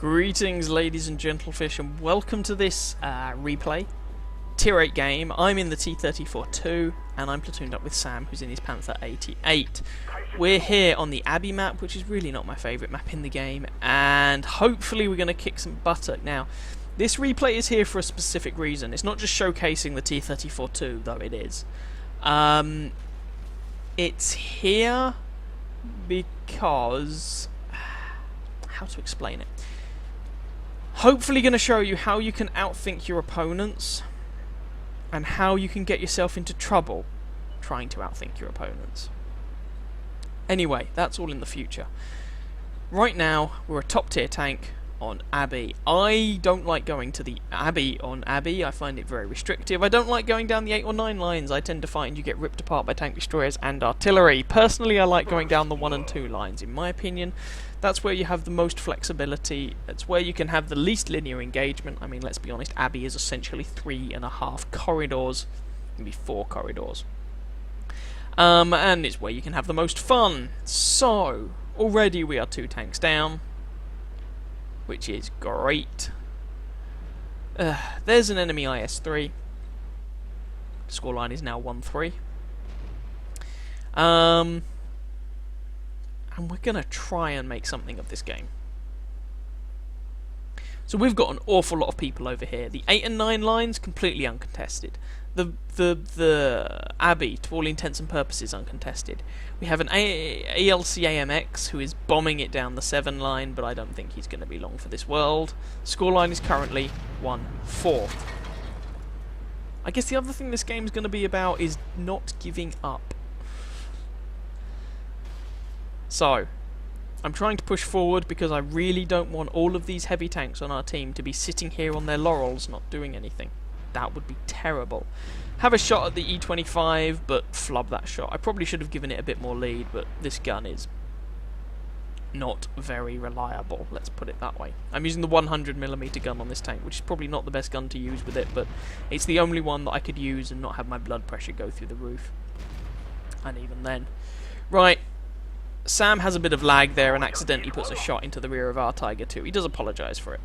Greetings, ladies and gentlefish, and welcome to this replay. Tier 8 game. I'm in the T-34-2, and I'm platooned up with Sam, who's in his Panther 88. We're here on the Abbey map, which is really not my favourite map in the game, and hopefully we're going to kick some buttock. Now, this replay is here for a specific reason. It's not just showcasing the T-34-2, though it is. It's here because... how to explain it? Hopefully going to show you how you can outthink your opponents and how you can get yourself into trouble trying to outthink your opponents. Anyway, that's all in the future. Right now, we're a top tier tank on Abbey. I don't like going to the Abbey on Abbey. I find it very restrictive. I don't like going down the 8 or 9 lines. I tend to find you get ripped apart by tank destroyers and artillery. Personally, I like going down the 1 and 2 lines. In my opinion, that's where you have the most flexibility. It's where you can have the least linear engagement. I mean, let's be honest, Abbey is essentially 3.5 corridors, maybe 4 corridors. And it's where you can have the most fun. So, already we are 2 tanks down, which is great. There's an enemy IS-3. Scoreline is now 1-3. And we're going to try and make something of this game. So we've got an awful lot of people over here. The 8 and 9 lines, completely uncontested. The Abbey, to all intents and purposes, uncontested. We have an ALC-AMX who is bombing it down the 7 line, but I don't think he's going to be long for this world. Scoreline is currently 1-4. I guess the other thing this game is going to be about is not giving up. So, I'm trying to push forward because I really don't want all of these heavy tanks on our team to be sitting here on their laurels not doing anything. That would be terrible. Have a shot at the E25, but flub that shot. I probably should have given it a bit more lead, but this gun is not very reliable, let's put it that way. I'm using the 100mm gun on this tank, which is probably not the best gun to use with it, but it's the only one that I could use and not have my blood pressure go through the roof. And even then. Right. Sam has a bit of lag there and accidentally puts a shot into the rear of our Tiger 2. He does apologise for it.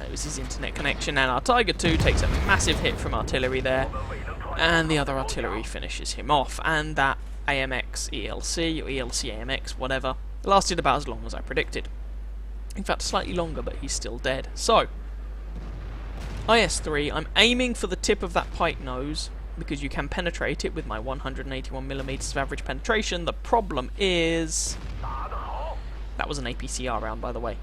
It was his internet connection, and our Tiger 2 takes a massive hit from artillery there, and the other artillery finishes him off, and that AMX ELC, or ELC AMX, whatever, lasted about as long as I predicted. In fact, slightly longer, but he's still dead. So, IS-3, I'm aiming for the tip of that pike nose, because you can penetrate it with my 181mm of average penetration. The problem is... that was an APCR round, by the way,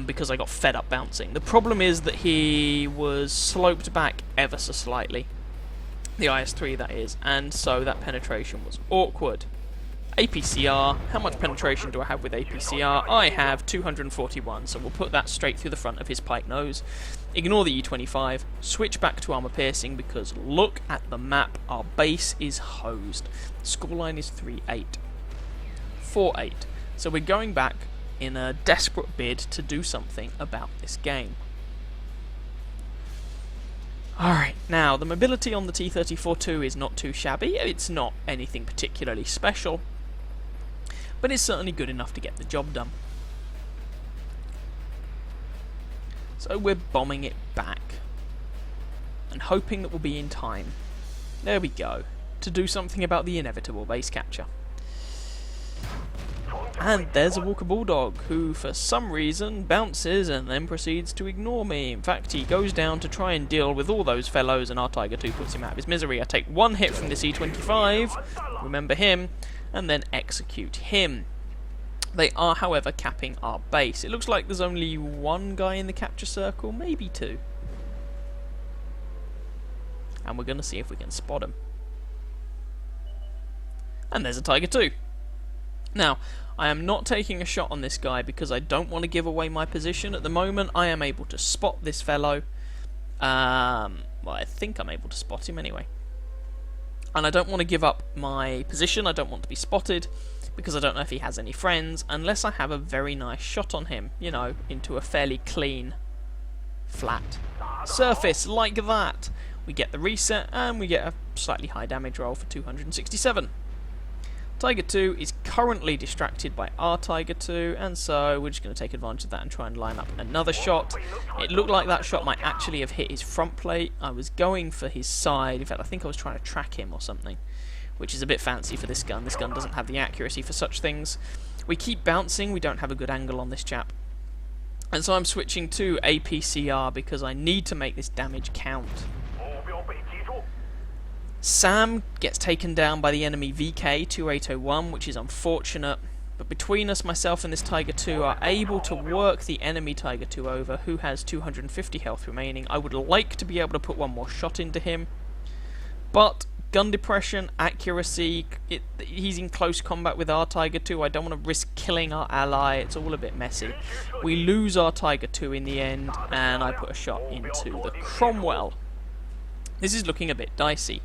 because I got fed up bouncing. The problem is that he was sloped back ever so slightly. The IS-3, that is, and so that penetration was awkward. APCR, how much penetration do I have with APCR? I have 241, so we'll put that straight through the front of his pike nose. Ignore the E25, switch back to armor piercing because look at the map, our base is hosed. Scoreline is 3-8. 4-8. So we're going back in a desperate bid to do something about this game. Alright, now the mobility on the T-34-2 is not too shabby, it's not anything particularly special, but it's certainly good enough to get the job done. So we're bombing it back, and hoping that we'll be in time. There we go, to do something about the inevitable base capture. And there's a Walker Bulldog, who for some reason bounces and then proceeds to ignore me. In fact, he goes down to try and deal with all those fellows, and our Tiger 2 puts him out of his misery. I take 1 hit from this E25, remember him, and then execute him. They are, however, capping our base. It looks like there's only 1 guy in the capture circle, maybe 2. And we're going to see if we can spot him. And there's a Tiger 2. Now, I am not taking a shot on this guy because I don't want to give away my position. At the moment, I am able to spot this fellow. Well, I think I'm able to spot him anyway. And I don't want to give up my position. I don't want to be spotted because I don't know if he has any friends, unless I have a very nice shot on him, you know, into a fairly clean, flat surface like that. We get the reset, and we get a slightly high damage roll for 267. Tiger 2 is currently distracted by our Tiger 2, and so we're just going to take advantage of that and try and line up another shot. It looked like that shot might actually have hit his front plate. I was going for his side. In fact, I think I was trying to track him or something, which is a bit fancy for this gun. This gun doesn't have the accuracy for such things. We keep bouncing. We don't have a good angle on this chap. And so I'm switching to APCR because I need to make this damage count. Sam gets taken down by the enemy VK-2801, which is unfortunate, but between us, myself and this Tiger 2 are able to work the enemy Tiger 2 over, who has 250 health remaining. I would like to be able to put one more shot into him, but gun depression, accuracy, he's in close combat with our Tiger 2. I don't want to risk killing our ally. It's all a bit messy. We lose our Tiger 2 in the end, and I put a shot into the Cromwell. This is looking a bit dicey.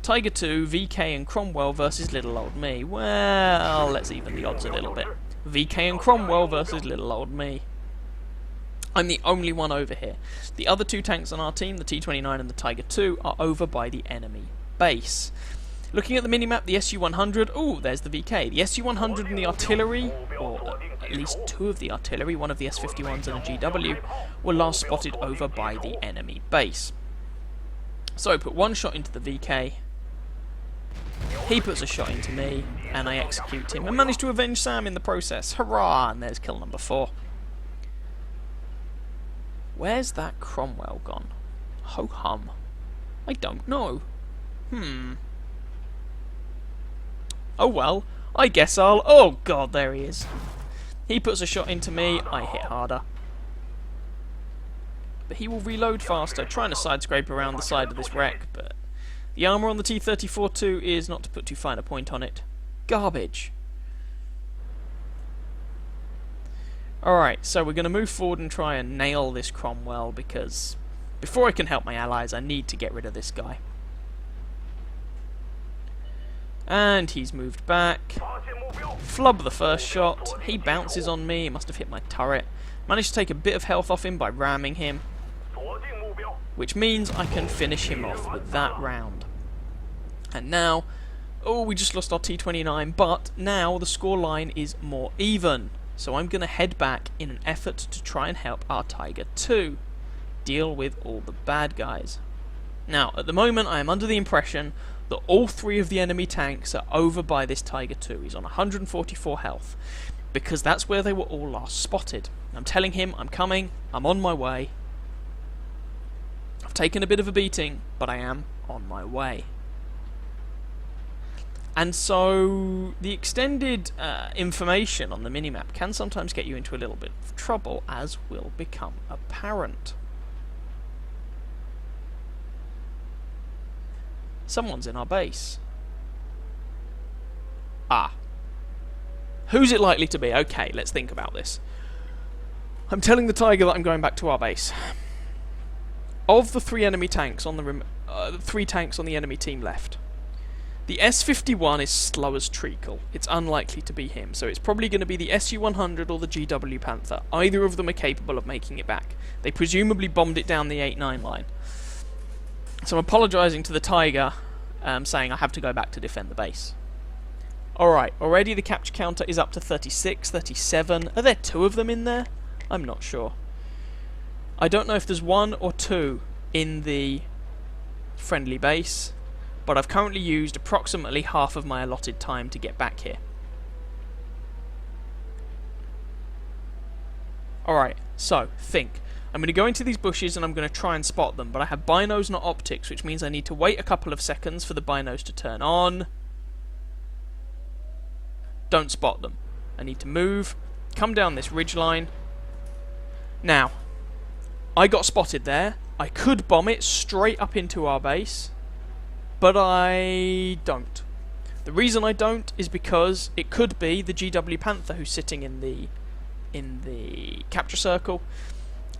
Tiger 2, VK and Cromwell versus little old me. Well, let's even the odds a little bit. VK and Cromwell versus little old me. I'm the only one over here. The other two tanks on our team, the T-29 and the Tiger 2, are over by the enemy base. Looking at the minimap, the SU-100, oh, there's the VK. The SU-100 and the artillery, or at least two of the artillery, one of the S-51s and a GW, were last spotted over by the enemy base. So I put one shot into the VK, he puts a shot into me, and I execute him, and manage to avenge Sam in the process. Hurrah! And there's kill number 4. Where's that Cromwell gone? Ho-hum. I don't know. Oh well, I guess I'll... Oh god, there he is. He puts a shot into me, I hit harder. But he will reload faster, trying to side-scrape around the side of this wreck, but the armour on the T-34-2 is, not to put too fine a point on it, garbage. Alright, so we're going to move forward and try and nail this Cromwell, because before I can help my allies, I need to get rid of this guy. And he's moved back. Flub the first shot. He bounces on me. He must have hit my turret. Managed to take a bit of health off him by ramming him, which means I can finish him off with that round. And now, oh, we just lost our T-29, but now the scoreline is more even. So I'm going to head back in an effort to try and help our Tiger 2 deal with all the bad guys. Now, at the moment, I am under the impression that all 3 of the enemy tanks are over by this Tiger 2. He's on 144 health, because that's where they were all last spotted. I'm telling him I'm coming, I'm on my way. I've taken a bit of a beating, but I am on my way. And so the extended information on the minimap can sometimes get you into a little bit of trouble, as will become apparent. Someone's in our base. Ah. Who's it likely to be? Okay, let's think about this. I'm telling the Tiger that I'm going back to our base. Of the 3 enemy tanks on the 3 tanks on the enemy team left, the S-51 is slow as treacle. It's unlikely to be him, so it's probably going to be the SU-100 or the GW Panther. Either of them are capable of making it back. They presumably bombed it down the 8-9 line. So I'm apologising to the Tiger, saying I have to go back to defend the base. Alright, already the capture counter is up to 36, 37. Are there 2 of them in there? I'm not sure. I don't know if there's 1 or 2 in the friendly base, but I've currently used approximately half of my allotted time to get back here. Alright, so, think. I'm going to go into these bushes and I'm going to try and spot them, but I have binos, not optics, which means I need to wait a couple of seconds for the binos to turn on. Don't spot them. I need to move, come down this ridgeline. Now, I got spotted there. I could bomb it straight up into our base, but I don't. The reason I don't is because it could be the GW Panther who's sitting in the capture circle.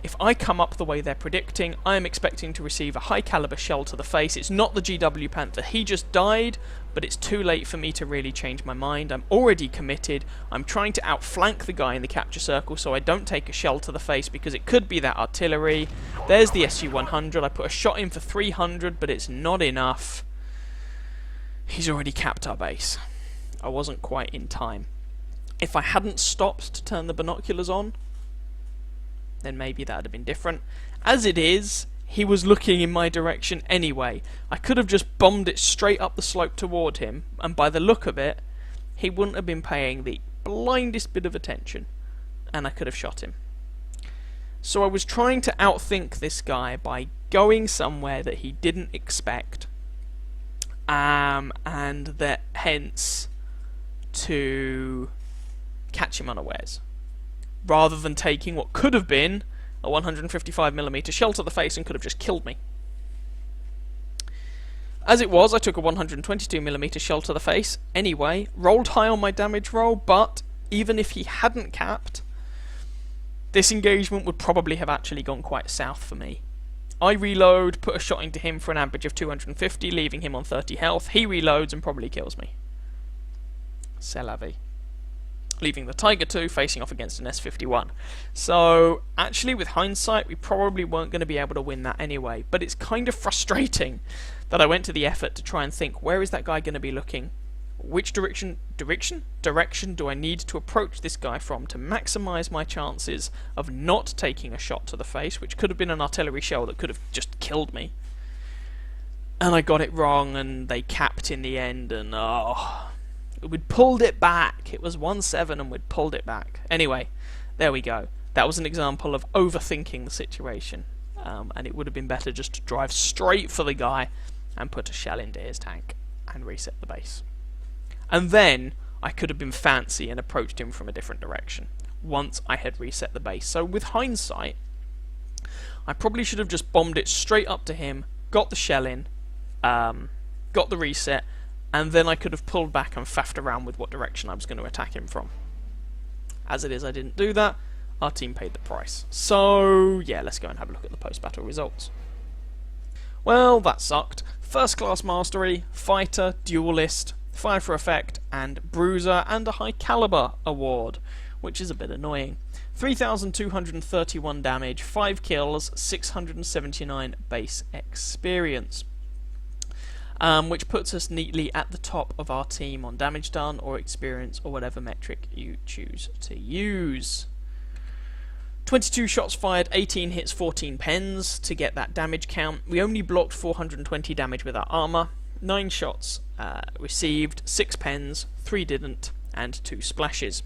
If I come up the way they're predicting, I am expecting to receive a high caliber shell to the face. It's not the GW Panther. He just died, but it's too late for me to really change my mind. I'm already committed. I'm trying to outflank the guy in the capture circle so I don't take a shell to the face, because it could be that artillery. There's the SU-100. I put a shot in for 300, but it's not enough. He's already capped our base. I wasn't quite in time. If I hadn't stopped to turn the binoculars on, then maybe that would have been different. As it is, he was looking in my direction anyway. I could have just bombed it straight up the slope toward him, and by the look of it, he wouldn't have been paying the blindest bit of attention, and I could have shot him. So I was trying to outthink this guy by going somewhere that he didn't expect, and that hence to catch him unawares, rather than taking what could have been a 155mm shell to the face and could have just killed me. As it was, I took a 122mm shell to the face anyway, rolled high on my damage roll, but even if he hadn't capped, this engagement would probably have actually gone quite south for me. I reload, put a shot into him for an average of 250, leaving him on 30 health. He reloads and probably kills me. C'est la vie. Leaving the Tiger 2 facing off against an S51. So, actually, with hindsight, we probably weren't going to be able to win that anyway. But it's kind of frustrating that I went to the effort to try and think, where is that guy going to be looking? Which direction do I need to approach this guy from to maximise my chances of not taking a shot to the face, which could have been an artillery shell that could have just killed me. And I got it wrong, and they capped in the end, and we'd pulled it back. It was 1-7 and we'd pulled it back. Anyway, there we go. That was an example of overthinking the situation. And it would have been better just to drive straight for the guy and put a shell into his tank and reset the base. And then I could have been fancy and approached him from a different direction once I had reset the base. So with hindsight, I probably should have just bombed it straight up to him, got the shell in, got the reset, and then I could have pulled back and faffed around with what direction I was going to attack him from. As it is, I didn't do that. Our team paid the price. So, yeah, let's go and have a look at the post-battle results. Well, that sucked. First class mastery, fighter, duelist, fire for effect, and bruiser, and a high caliber award, which is a bit annoying. 3,231 damage, 5 kills, 679 base experience. Which puts us neatly at the top of our team on damage done or experience or whatever metric you choose to use. 22 shots fired, 18 hits, 14 pens to get that damage count. We only blocked 420 damage with our armour. 9 shots received, 6 pens, 3 didn't, and 2 splashes.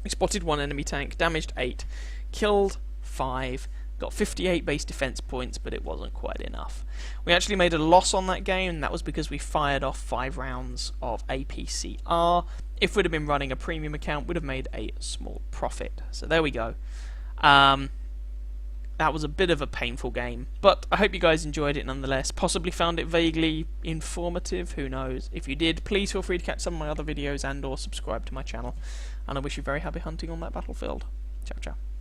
We spotted 1 enemy tank, damaged 8, killed 5, got 58 base defense points, but it wasn't quite enough. We actually made a loss on that game, and that was because we fired off 5 rounds of APCR. If we'd have been running a premium account, we'd have made a small profit. So there we go. That was a bit of a painful game, but I hope you guys enjoyed it nonetheless. Possibly found it vaguely informative, who knows. If you did, please feel free to catch some of my other videos and or subscribe to my channel. And I wish you very happy hunting on that battlefield. Ciao, ciao.